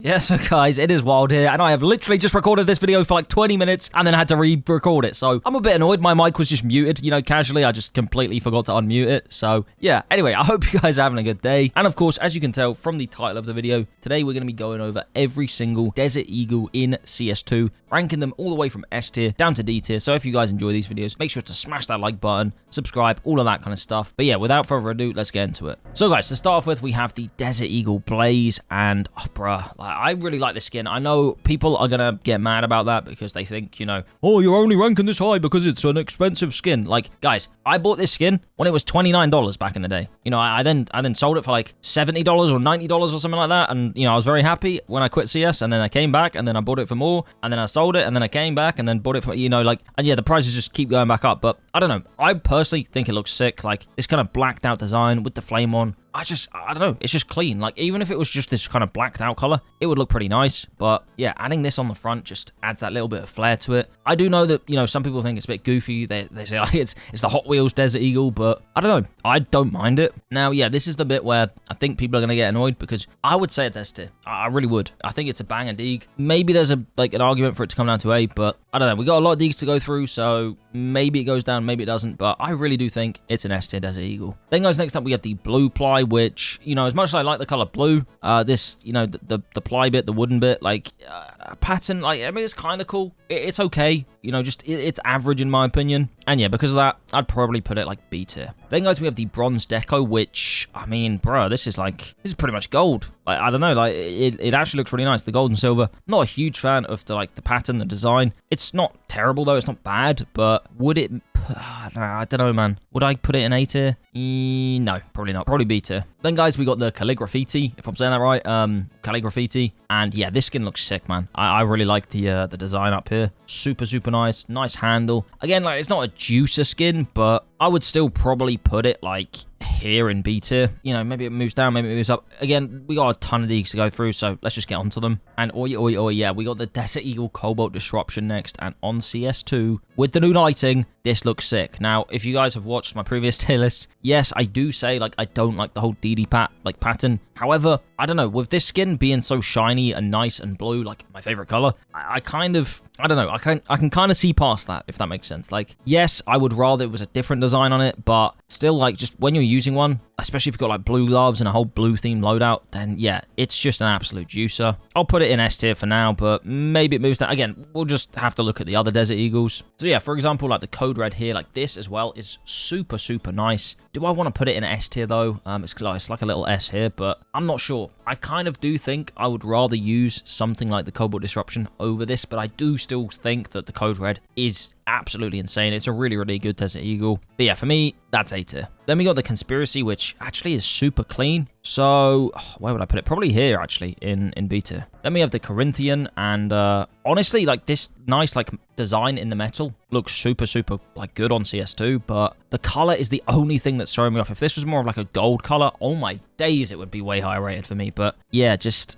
Yeah, so guys, it is wild here, and I have literally just recorded this video for like 20 minutes and then had to re-record it, so I'm a bit annoyed. My mic was just muted, you know, casually. I just completely forgot to unmute it, so yeah. Anyway, I hope you guys are having a good day, and of course, as you can tell from the title of the video, today we're going to be going over every single Desert Eagle in CS2, ranking them all the way from S tier down to D tier, so if you guys enjoy these videos, make sure to smash that like button, subscribe, all of that kind of stuff. But yeah, without further ado, let's get into it. So guys, to start off with, we have the Desert Eagle Blaze, and oh, bruh, I really like this skin. I know people are gonna get mad about that because they think, you know, oh, you're only ranking this high because it's an expensive skin. Like, guys, I bought this skin when it was $29 back in the day. You know, I then sold it for like $70 or $90 or something like that, and you know, I was very happy when I quit CS, and then I came back, and then I bought it for more, and then I sold it, and then I came back, and then bought it for, you know, like, and yeah, the prices just keep going back up. But I don't know. I personally think it looks sick. Like, this kind of blacked out design with the flame on. I don't know, it's just clean. Like, even if it was just this kind of blacked out color, it would look pretty nice. But yeah, adding this on the front just adds that little bit of flair to it. I do know that, you know, some people think it's a bit goofy. They say like it's the Hot Wheels Desert Eagle, but I don't know, I don't mind it. Now, yeah, this is the bit where I think people are going to get annoyed because I would say it's S tier. I really would. I think it's a bang and dig. Maybe there's an argument for it to come down to A, but I don't know. We got a lot of digs to go through, so maybe it goes down, maybe it doesn't, but I really do think it's an S tier Desert Eagle. Then guys, next up we have the blue ply, which, you know, as much as I like the color blue, this, you know, the ply bit, the wooden bit, like, pattern, like, I mean, it's kind of cool. It's okay, you know, just, it's average in my opinion. And yeah, because of that, I'd probably put it like B tier. Then guys, we have the bronze deco, which, I mean, bro, this is pretty much gold. Like, I don't know, like, it actually looks really nice. The gold and silver, not a huge fan of the pattern, the design. It's not terrible though, it's not bad, but would it, I don't know, man. Would I put it in A tier? No, probably not. Probably B tier. Then guys, we got the calligraffiti, if I'm saying that right. Calligraffiti, and yeah, this skin looks sick, man. I really like the design up here. Super, super nice. Nice handle. Again, like, it's not a juicer skin, but I would still probably put it like here in B tier. You know, maybe it moves down, maybe it moves up. Again, we got a ton of these to go through, so let's just get onto them. And yeah, we got the Desert Eagle Cobalt Disruption next, and on CS2 with the new lighting, this looks sick. Now, if you guys have watched my previous tier list, yes, I do say, like, I don't like the whole DD pattern. However, I don't know, with this skin being so shiny and nice and blue, like my favorite color, I kind of, I don't know, I can kind of see past that, if that makes sense. Like, yes, I would rather it was a different design on it, but still, like, just when you're using one, especially if you've got like blue gloves and a whole blue themed loadout, then yeah, it's just an absolute juicer. I'll put it in S tier for now, but maybe it moves down. Again, we'll just have to look at the other Desert Eagles. So yeah, for example, like the code red here, like this as well is super, super nice. Do I want to put it in S tier though? It's like a little S here, but I'm not sure. I kind of do think I would rather use something like the Cobalt Disruption over this, but I do still think that the code red is absolutely insane. It's a really, really good Desert Eagle. But yeah, for me, that's A tier. Then we got the Conspiracy, which actually is super clean. So, where would I put it? Probably here, actually, in B tier. Then we have the Corinthian, and honestly, like, this nice, like, design in the metal looks super, super, like, good on CS2, but the color is the only thing that's throwing me off. If this was more of, like, a gold color, oh my days, it would be way higher rated for me. But yeah, just,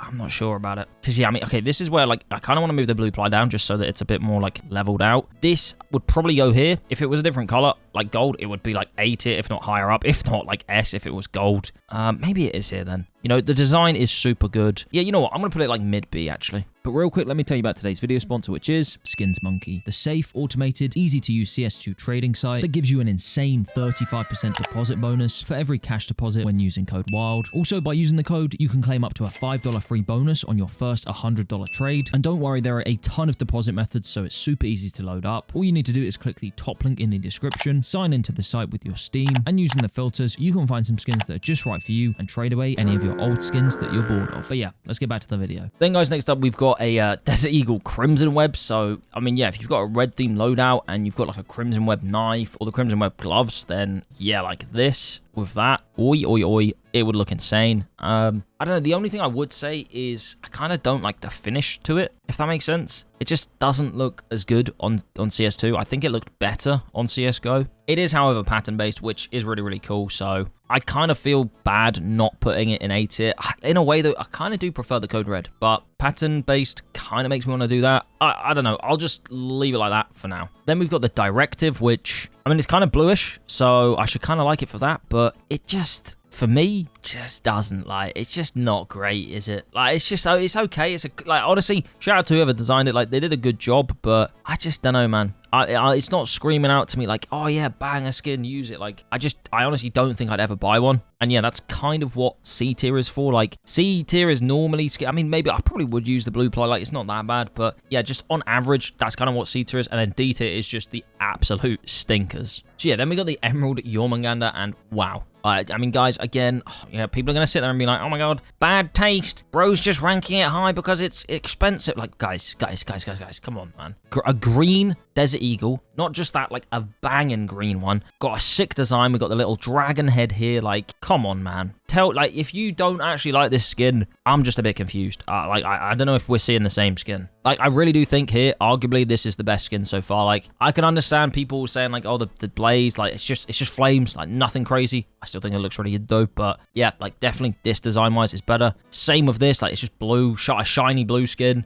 I'm not sure about it. Because, yeah, I mean, okay, this is where, like, I kind of want to move the blue ply down just so that it's a bit more, like, leveled out. This would probably go here. If it was a different color, like gold, it would be, like, A tier, if not higher up. If not, like, S if it was gold. Maybe it is here, then. You know, the design is super good. Yeah, you know what? I'm going to put it, like, mid-B, actually. But real quick, let me tell you about today's video sponsor, which is Skins Monkey, the safe, automated, easy-to-use CS2 trading site that gives you an insane 35% deposit bonus for every cash deposit when using code WILD. Also, by using the code, you can claim up to a $5 free bonus on your first $100 trade. And don't worry, there are a ton of deposit methods, so it's super easy to load up. All you need to do is click the top link in the description, sign into the site with your Steam, and using the filters, you can find some skins that are just right for you and trade away any of your old skins that you're bored of. But yeah, let's get back to the video. Then guys, next up, we've got a Desert Eagle Crimson Web. So, I mean, yeah, if you've got a red themed loadout and you've got like a Crimson Web knife or the Crimson Web gloves, then yeah, like this with that, it would look insane. I don't know, the only thing I would say is I kind of don't like the finish to it, if that makes sense. It just doesn't look as good on CS2. I think it looked better on CSGO. It is, however, pattern-based, which is really, really cool, so I kind of feel bad not putting it in A tier. In a way, though, I kind of do prefer the code red, but pattern-based kind of makes me want to do that. I don't know, I'll just leave it like that for now. Then we've got the Directive, which, I mean, it's kind of bluish, so I should kind of like it for that, but it just for me, just doesn't, like, it's just not great, is it? Like, it's just, it's okay. It's, like, honestly, shout out to whoever designed it. Like, they did a good job, but I just don't know, man. It's not screaming out to me like, oh yeah, bang a skin, use it. Like, I honestly don't think I'd ever buy one. And yeah, that's kind of what C tier is for. Like, C tier is normally, I mean, maybe I probably would use the blue ply, like, it's not that bad, but yeah, just on average, that's kind of what C tier is. And then D tier is just the absolute stinkers. So yeah, then we got the Emerald Jormungandr, and wow. I mean, guys, again, yeah, people are going to sit there and be like, oh my god, bad taste. Bro's just ranking it high because it's expensive. Like, guys, come on, man. A green Desert Eagle, not just that, like a banging green one. Got a sick design. We got the little dragon head here. Like, come on, man. Like, if you don't actually like this skin, I'm just a bit confused. Like, I don't know if we're seeing the same skin. Like, I really do think here, arguably, this is the best skin so far. Like, I can understand people saying, like, oh, the Blaze, like, it's just flames, like, nothing crazy. I still think it looks really good, though. But, yeah, like, definitely this design-wise is better. Same with this. Like, it's just blue, a shiny blue skin.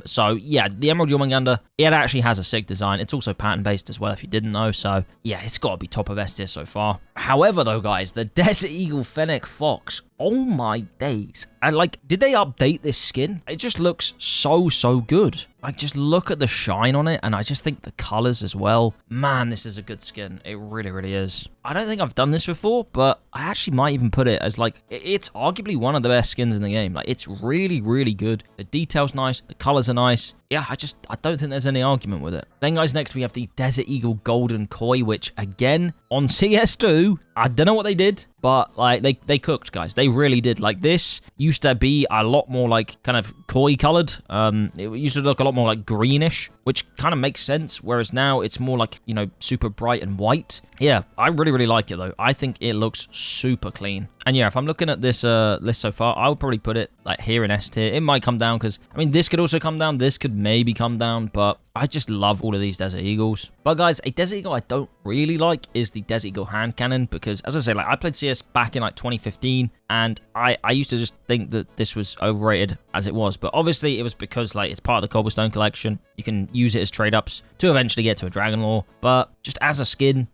So, yeah, the Emerald Jormungandr, it actually has a sick design. It's also pattern-based as well, if you didn't know. So, yeah, it's got to be top of S tier so far. However, though, guys, the Desert Eagle Fennec Fox, oh my days. And, like, did they update this skin? It just looks so good. Like, just look at the shine on it, and I just think the colors as well. Man, this is a good skin. It really is. I don't think I've done this before, but I actually might even put it as, like, it's arguably one of the best skins in the game. Like, it's really good. The detail's nice. The colors are nice. Yeah, I don't think there's any argument with it. Then, guys, next we have the Desert Eagle Golden Koi, which, again, on CS2, I don't know what they did, but, like, they cooked, guys. They really did. Like, this used to be a lot more, like, kind of koi colored. It used to look a lot more, like, greenish, which kind of makes sense, whereas now it's more, like, you know, super bright and white. Yeah, I really like it, though. I think it looks super clean. And yeah, if I'm looking at this list so far, I would probably put it, like, here in S tier. It might come down because, I mean, this could also come down. This could maybe come down, but I just love all of these Desert Eagles. But, guys, a Desert Eagle I don't really like is the Desert Eagle hand cannon because, as I say, like, I played CS back in, like, 2015, and I used to just think that this was overrated as it was. But obviously, it was because, like, it's part of the Cobblestone collection. You can use it as trade-ups to eventually get to a Dragon Lore. But just as a skin,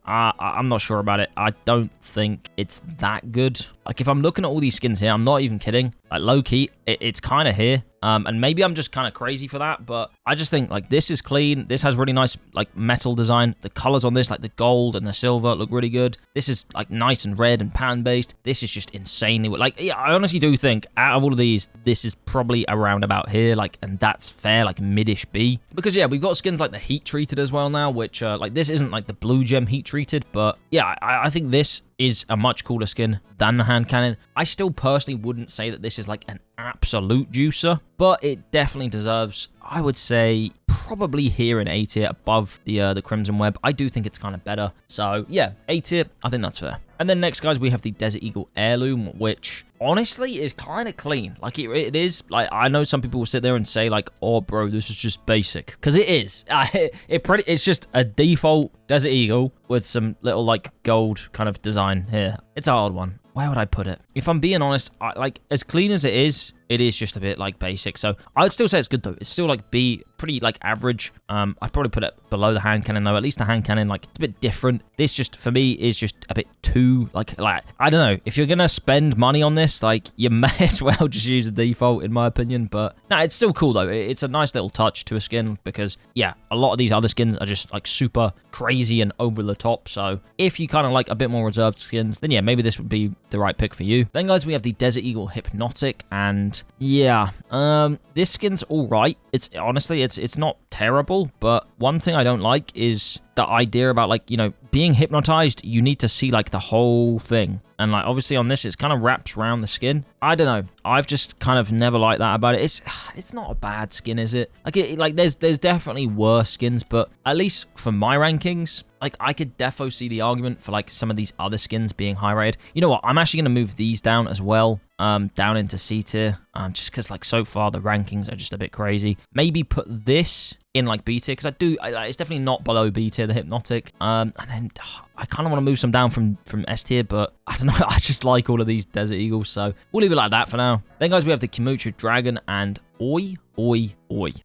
I'm not sure about it. I don't think it's that good. Like, if I'm looking at all these skins here, I'm not even kidding. Like, low-key, it's kind of here. And maybe I'm just kind of crazy for that, but I just think, like, this is clean. This has really nice, like, metal design. The colors on this, like, the gold and the silver look really good. This is, like, nice and red and pattern-based. This is just insanely, like, yeah, I honestly do think out of all of these, this is probably around about here, like, and that's fair, like, mid-ish B. Because, yeah, we've got skins like the heat-treated as well now, which, like, this isn't, like, the blue gem heat-treated, but, yeah, I think this is a much cooler skin than the hand cannon. I still personally wouldn't say that this is like an absolute juicer, but it definitely deserves, I would say, probably here in A tier above the Crimson Web. I do think it's kind of better. So yeah, A tier, I think that's fair. And then next, guys, we have the Desert Eagle Heirloom, which honestly is kind of clean. Like, it is. Like, I know some people will sit there and say, like, oh, bro, this is just basic. Because it is. It's just a default Desert Eagle with some little, like, gold kind of design here. It's a hard one. Where would I put it? If I'm being honest, like, as clean as it is just a bit, like, basic. So I would still say it's good, though. It's still, like, B, pretty, like, average. I'd probably put it below the hand cannon, though. At least the hand cannon, like, it's a bit different. This just, for me, is just a bit too, like, I don't know. If you're going to spend money on this, like, you may as well just use the default, in my opinion. But, no, it's still cool, though. It's a nice little touch to a skin because, yeah, a lot of these other skins are just, like, super crazy and over the top. So if you kind of like a bit more reserved skins, then, yeah, maybe this would be the right pick for you. Then, guys, we have the Desert Eagle Hypnotic, and yeah, this skin's all right. It's honestly, it's not terrible, but one thing I don't like is the idea about, like, you know, being hypnotized. You need to see, like, the whole thing, and, like, obviously on this, it's kind of wraps around the skin. I don't know. I've just kind of never liked that about it. It's not a bad skin, is it? Like, there's definitely worse skins, but at least for my rankings, like, I could defo see the argument for, like, some of these other skins being high rated. You know what? I'm actually going to move these down as well, down into C tier, just because, like, so far the rankings are just a bit crazy. Maybe put this in, like, B tier, because it's definitely not below B tier, the Hypnotic. And then I kind of want to move some down from S tier, but I don't know. I just like all of these Desert Eagles, so we'll leave it like that for now. Then, guys, we have the Kimuchu Dragon, and oi.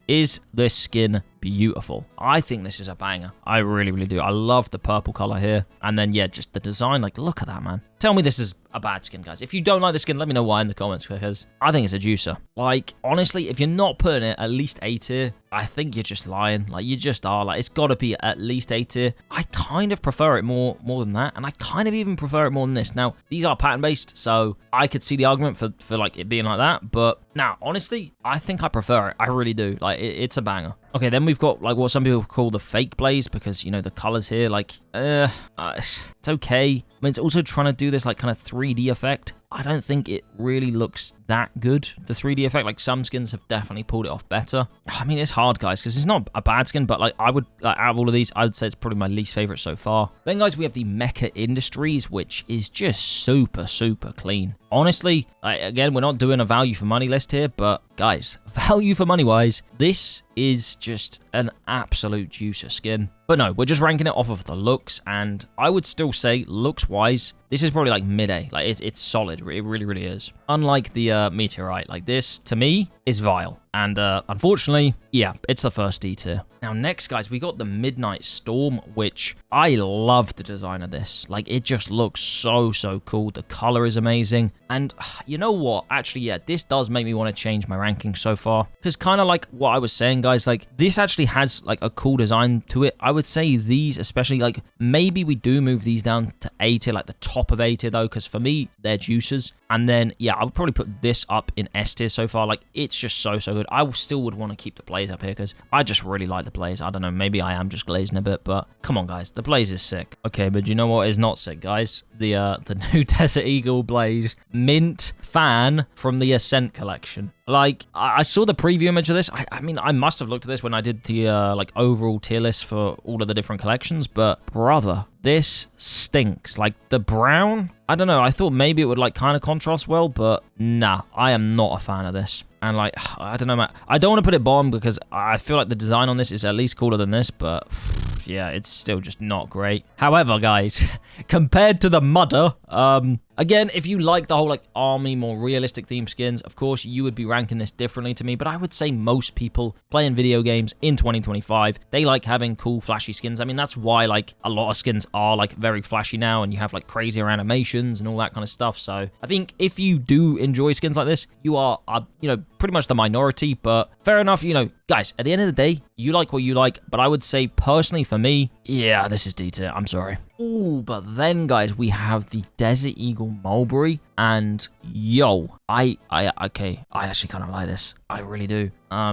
Is this skin beautiful? I think this is a banger. I really, really do. I love the purple color here. And then, yeah, just the design. Like, look at that, man. Tell me this is a bad skin, guys. If you don't like the skin, let me know why in the comments, because I think it's a juicer. Like, honestly, if you're not putting it at least A tier, I think you're just lying. Like, you just are. Like, it's got to be at least A tier. I kind of prefer it more than that, and I kind of even prefer it more than this. Now, these are pattern-based, so I could see the argument for like, it being like that, but now, honestly, I think I prefer it. I really do. Like, it's a banger. Okay, then we've got, like, what some people call the fake blaze, because, you know, the colors here, like, it's okay. I mean, it's also trying to do this, like, kind of 3D effect. I don't think it really looks that good, the 3D effect. Like, some skins have definitely pulled it off better. I mean, it's hard, guys, because it's not a bad skin, but, like, I would, like, out of all of these, I would say it's probably my least favorite so far. Then, guys, we have the Mecha Industries, which is just super, super clean. Honestly, again, we're not doing a value for money list here, but, guys, value for money wise, this is just an absolute juicer skin. But no, we're just ranking it off of the looks, and I would still say, looks-wise, this is probably like mid-A. Like, it's solid. It really, really is. Unlike the Meteorite, like this, to me, is vile. And unfortunately, yeah, it's the first D tier. Now, next, guys, we got the Midnight Storm, which I love the design of this. Like, it just looks so, so cool. The color is amazing. And you know what? Actually, yeah, this does make me want to change my ranking so far. Because kind of like what I was saying, guys, like, this actually has, like, a cool design to it. I would say these, especially, like, maybe we do move these down to A tier, like the top of A tier, though, because for me, they're juicers. And then, yeah, I would probably put this up in S tier so far. Like, it's just so, so good. I still would want to keep the Blaze up here because I just really like the Blaze. I don't know, maybe I am just glazing a bit, but come on, guys. The Blaze is sick. Okay, but you know what is not sick, guys? The new Desert Eagle Blaze Mint Fan from the Ascent collection. Like, I saw the preview image of this. I mean, I must have looked at this when I did the, like, overall tier list for all of the different collections, but, brother, this stinks. Like, the brown, I don't know, I thought maybe it would, like, kind of contrast well, but nah, I am not a fan of this. And, like, I don't know, man. I don't want to put it bottom because I feel like the design on this is at least cooler than this, but yeah, it's still just not great. However, guys, compared to the Mudder, again, if you like the whole, like, army, more realistic theme skins, of course, you would be ranking this differently to me, but I would say most people playing video games in 2025, they like having cool, flashy skins. I mean, that's why, like, a lot of skins are, like, very flashy now, and you have, like, crazier animations and all that kind of stuff, so I think if you do enjoy skins like this, you are, you know, pretty much the minority, but fair enough, you know, guys, at the end of the day, you like what you like, but I would say, personally, for me, yeah, this is D tier, I'm sorry. Ooh, but then, guys, we have the Desert Eagle Mulberry, and yo, I actually kind of like this. I really do.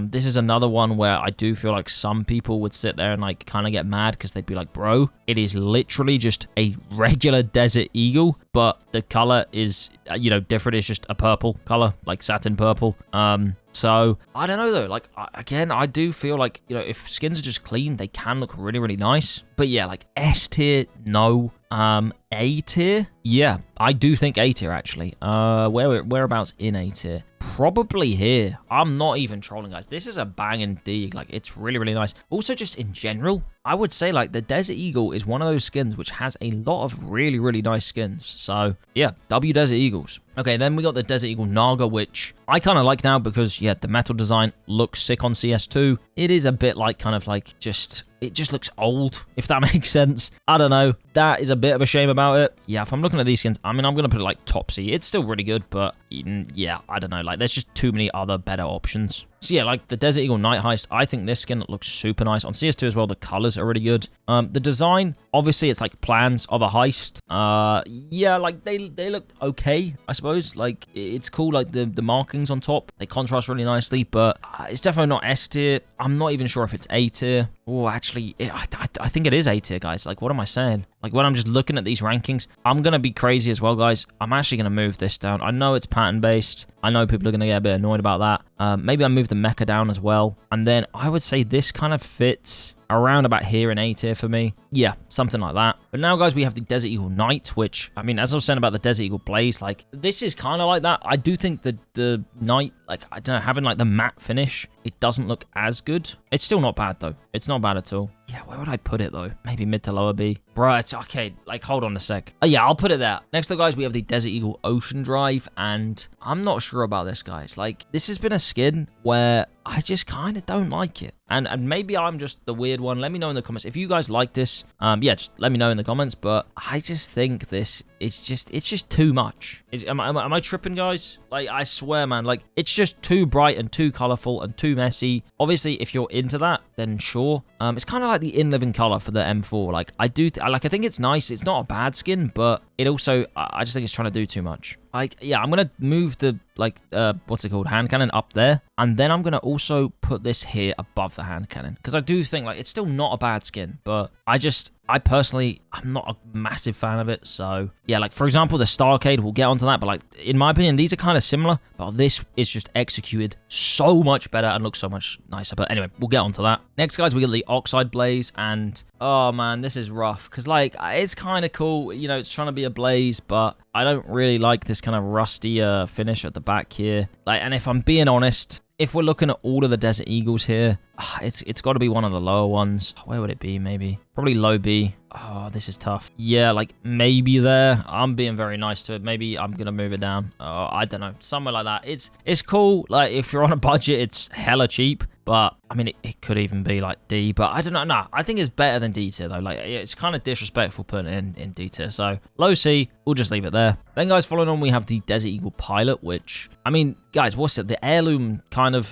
This is another one where I do feel like some people would sit there and, like, kind of get mad because they'd be like, bro, it is literally just a regular Desert Eagle, but the color is, you know, different. It's just a purple color, like satin purple. So, I don't know, though. Like, again, I do feel like, you know, if skins are just clean, they can look really, really nice. But yeah, like, S tier, no. A tier? Yeah, I do think A tier, actually. Whereabouts in A tier? Probably here. I'm not even trolling, guys. This is a banging D. Like, it's really, really nice. Also, just in general, I would say, like, the Desert Eagle is one of those skins which has a lot of really, really nice skins. So, yeah, W Desert Eagles. Okay, then we got the Desert Eagle Naga, which I kind of like now because, yeah, the metal design looks sick on CS2. It is a bit like, kind of like, just... it just looks old, if that makes sense. I don't know. That is a bit of a shame about it. Yeah, if I'm looking at these skins, I mean, I'm going to put it like top C. It's still really good, but yeah, I don't know. Like, there's just too many other better options. So yeah, like the Desert Eagle Night Heist, I think this skin looks super nice. On CS2 as well, the colors are really good. The design, obviously, it's like plans of a heist. Yeah, like they look okay, I suppose. Like, it's cool, like the markings on top. They contrast really nicely, but it's definitely not S tier. I'm not even sure if it's A tier. Oh, actually, I think it is A tier, guys. Like, what am I saying? Like, when I'm just looking at these rankings, I'm going to be crazy as well, guys. I'm actually going to move this down. I know it's pattern-based. I know people are going to get a bit annoyed about that. Maybe I move the mecha down as well. And then I would say this kind of fits around about here in A tier for me. Yeah, something like that. But now, guys, we have the Desert Eagle Knight, which, I mean, as I was saying about the Desert Eagle Blaze, like, this is kind of like that. I do think the Knight, like, I don't know, having, like, the matte finish, it doesn't look as good. It's still not bad, though. It's not bad at all. Yeah, where would I put it, though? Maybe mid to lower B. Bruh, it's okay. Like, hold on a sec. Oh, yeah, I'll put it there. Next up, guys, we have the Desert Eagle Ocean Drive, and I'm not sure about this, guys. Like, this has been a skin where I just kind of don't like it. And maybe I'm just the weird one. Let me know in the comments. If you guys like this, yeah, just let me know in the comments. But I just think this is it's just too much. Am I tripping, guys? Like, I swear, man, like, it's just too bright and too colorful and too messy. Obviously, if you're into that, then sure. It's kind of like the in-living color for the M4. Like, I think it's nice. It's not a bad skin, but it also, I just think it's trying to do too much. Like, yeah, I'm going to move the, like, what's it called? Hand cannon up there. And then I'm going to also put this here above the hand cannon. Because I do think, like, it's still not a bad skin. But I personally, I'm not a massive fan of it. So, yeah, like, for example, the Starcade, we'll get onto that. But, like, in my opinion, these are kind of similar. But this is just executed so much better and looks so much nicer. But anyway, we'll get onto that. Next, guys, we got the Oxide Blaze. And, oh, man, this is rough. Because, like, it's kind of cool. You know, it's trying to be a blaze. But I don't really like this kind of rusty finish at the back here. Like, and if I'm being honest, if we're looking at all of the Desert Eagles here, it's got to be one of the lower ones. Where would it be, maybe? Probably low B. Oh, this is tough. Yeah, like, maybe there. I'm being very nice to it. Maybe I'm going to move it down. I don't know. Somewhere like that. It's cool. Like, if you're on a budget, it's hella cheap. But, I mean, it could even be, like, D. But I don't know. Nah, I think it's better than D tier, though. Like, it's kind of disrespectful putting it in D tier. So, low C. We'll just leave it there. Then, guys, following on, we have the Desert Eagle Pilot, which, I mean, guys, what's it? The heirloom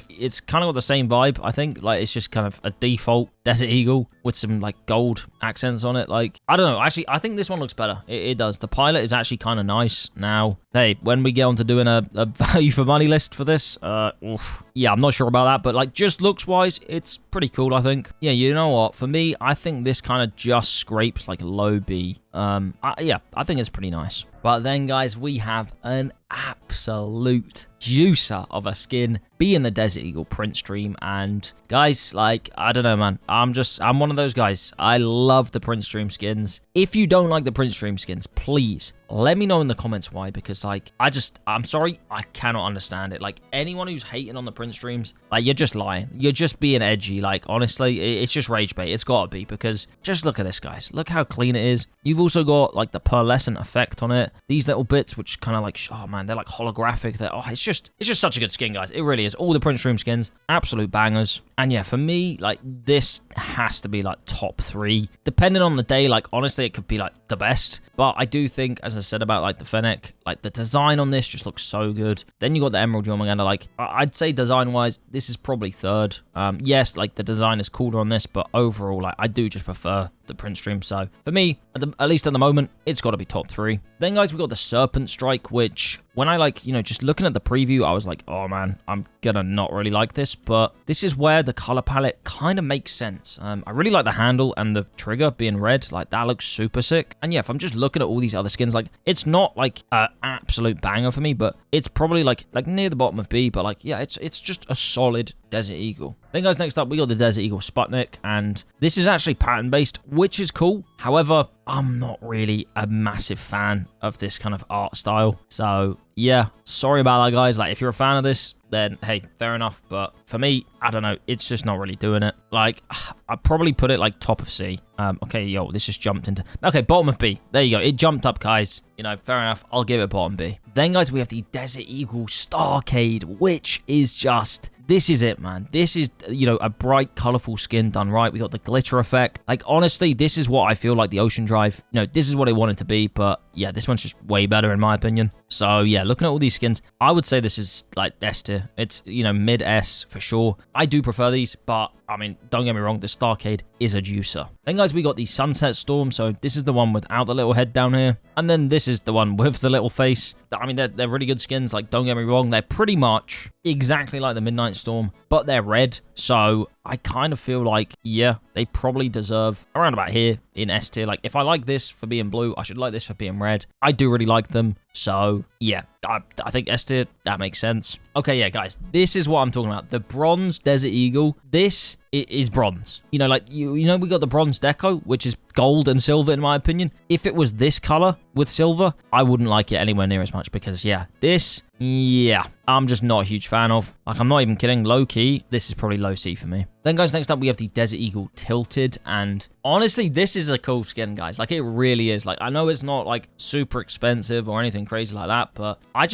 it's kind of got the same vibe, I think. Like, it's just kind of a default Desert Eagle with some, like, gold accents on it. Like, I don't know. Actually, I think this one looks better. It does. The Pilot is actually kind of nice. Now, hey, when we get on to doing a value for money list for this, yeah, I'm not sure about that. But, like, just looks-wise, it's pretty cool, I think. Yeah, you know what? For me, I think this kind of just scrapes, like, low B. Yeah, I think it's pretty nice. But then, guys, we have an absolute juicer of a skin being the Desert Eagle Print Stream. And, guys, like, I don't know, man. I'm one of those guys. I love the Print Stream skins. If you don't like the Print Stream skins, please let me know in the comments why, because, like, I'm sorry, I cannot understand it. Like, anyone who's hating on the Print Streams, like, you're just lying. You're just being edgy. Like, honestly, it's just rage bait. It's gotta be, because just look at this, guys. Look how clean it is. You've also got, like, the pearlescent effect on it. These little bits, which kind of, like, oh, man, they're, like, holographic. It's just such a good skin, guys. It really is. All the Print Stream skins, absolute bangers. And, yeah, for me, like, this has to be, like, top 3. Depending on the day, like, honestly, it could be, like, the best. But I do think, as I said about, like, the Fennec, like, the design on this just looks so good. Then you got the Emerald Jormungandr. Like, I'd say design-wise, this is probably 3rd. Yes, like, the design is cooler on this, but overall, like, I do just prefer the Print Stream. So, for me, at least at the moment, it's got to be top 3. Then, guys, we got the Serpent Strike, which, when I, like, you know, just looking at the preview, I was like, oh, man, I'm gonna not really like this. But this is where the color palette kind of makes sense. I really like the handle and the trigger being red. Like, that looks super sick. And, yeah, if I'm just looking at all these other skins, like, it's not, like, an absolute banger for me, but it's probably, like near the bottom of B. But, like, yeah, it's just a solid Desert Eagle. Then, guys, next up, we got the Desert Eagle Sputnik, and this is actually pattern-based, which is cool. However, I'm not really a massive fan of this kind of art style. So, yeah, sorry about that, guys. Like, if you're a fan of this, then, hey, fair enough. But for me, I don't know. It's just not really doing it. Like, I'd probably put it, like, top of C. Okay, yo, this just jumped into... Okay, bottom of B. There you go. It jumped up, guys. You know, fair enough. I'll give it bottom B. Then, guys, we have the Desert Eagle Starcade, which is just... This is it, man. This is, you know, a bright, colorful skin done right. We got the glitter effect. Like, honestly, this is what I feel like the Ocean Drive, you know, this is what I wanted to be. But, yeah, this one's just way better in my opinion. So, yeah, looking at all these skins, I would say this is, like, S tier. It's, you know, mid-S for sure. I do prefer these, but, I mean, don't get me wrong, the Starcade is a juicer. Then, guys, we got the Sunset Storm. So, this is the one without the little head down here. And then this is the one with the little face. I mean, they're really good skins. Like, don't get me wrong, they're pretty much exactly like the Midnight Storm, but they're red. So, I kind of feel like, yeah, they probably deserve around about here in S tier. Like, if I like this for being blue, I should like this for being red. I do really like them. So, yeah, I think S tier, that makes sense. Okay, yeah, guys, this is what I'm talking about. The bronze Desert Eagle, this is bronze. You know, like, you know, we got the bronze deco, which is gold and silver, in my opinion. If it was this color with silver, I wouldn't like it anywhere near as much because, yeah, this, yeah, I'm just not a huge fan of. Like, I'm not even kidding. Low key, this is probably low C for me. Then, guys, next up, we have the Desert Eagle Tilted. And honestly, this is a cool skin, guys. Like, it really is. Like, I know it's not, like, super expensive or anything crazy like that, but I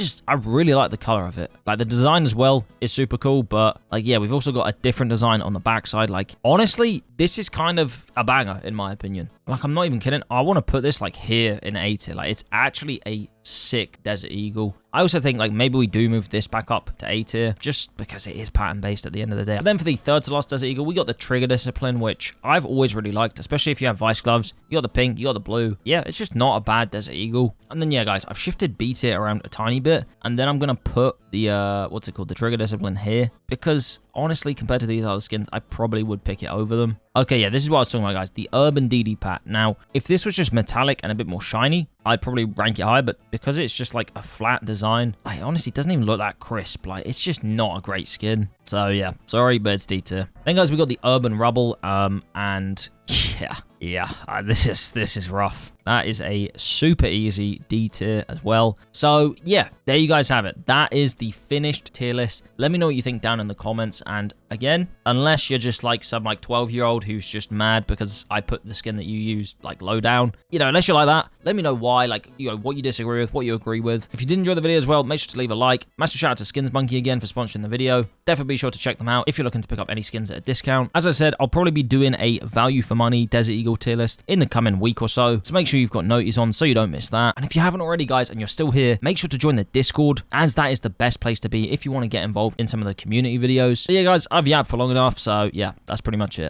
really like the color of it. Like, the design as well is super cool, but, like, yeah, we've also got a different design on the backside. Like, honestly, this is kind of a banger, in my opinion. Like, I'm not even kidding. I want to put this, like, here in A tier. Like, it's actually a sick Desert Eagle. I also think, like, maybe we do move this back up to A tier, just because it is pattern-based at the end of the day. But then for the third to last Desert Eagle, we got the Trigger Discipline, which I've always really liked, especially if you have Vice Gloves. You got the pink, you got the blue. Yeah, it's just not a bad Desert Eagle. And then, yeah, guys, I've shifted B tier around a tiny bit, and then I'm going to put the, what's it called, the Trigger Discipline here, because honestly, compared to these other skins, I probably would pick it over them. Okay, yeah, this is what I was talking about, guys. The Urban DD Pat. Now, if this was just metallic and a bit more shiny, I'd probably rank it high, but because it's just like a flat design, like, honestly, it doesn't even look that crisp. Like, it's just not a great skin. So, yeah, sorry, but it's D tier. Then, guys, we got the Urban Rubble, and this is rough. That is a super easy D tier as well. So, yeah, there you guys have it. That is the finished tier list. Let me know what you think down in the comments. And again, unless you're just like some like 12-year-old who's just mad because I put the skin that you used like low down, you know, unless you're like that, let me know why, like, you know, what you disagree with, what you agree with. If you did enjoy the video as well, make sure to leave a like. Massive shout out to Skins Monkey again for sponsoring the video. Definitely be sure to check them out if you're looking to pick up any skins at a discount. As I said, I'll probably be doing a value for money Desert Eagle tier list in the coming week or so. So make sure you've got notice on so you don't miss that. And if you haven't already, guys, and you're still here, make sure to join the Discord, as that is the best place to be if you want to get involved in some of the community videos. So yeah, guys, I've yapped for long enough. So yeah, that's pretty much it.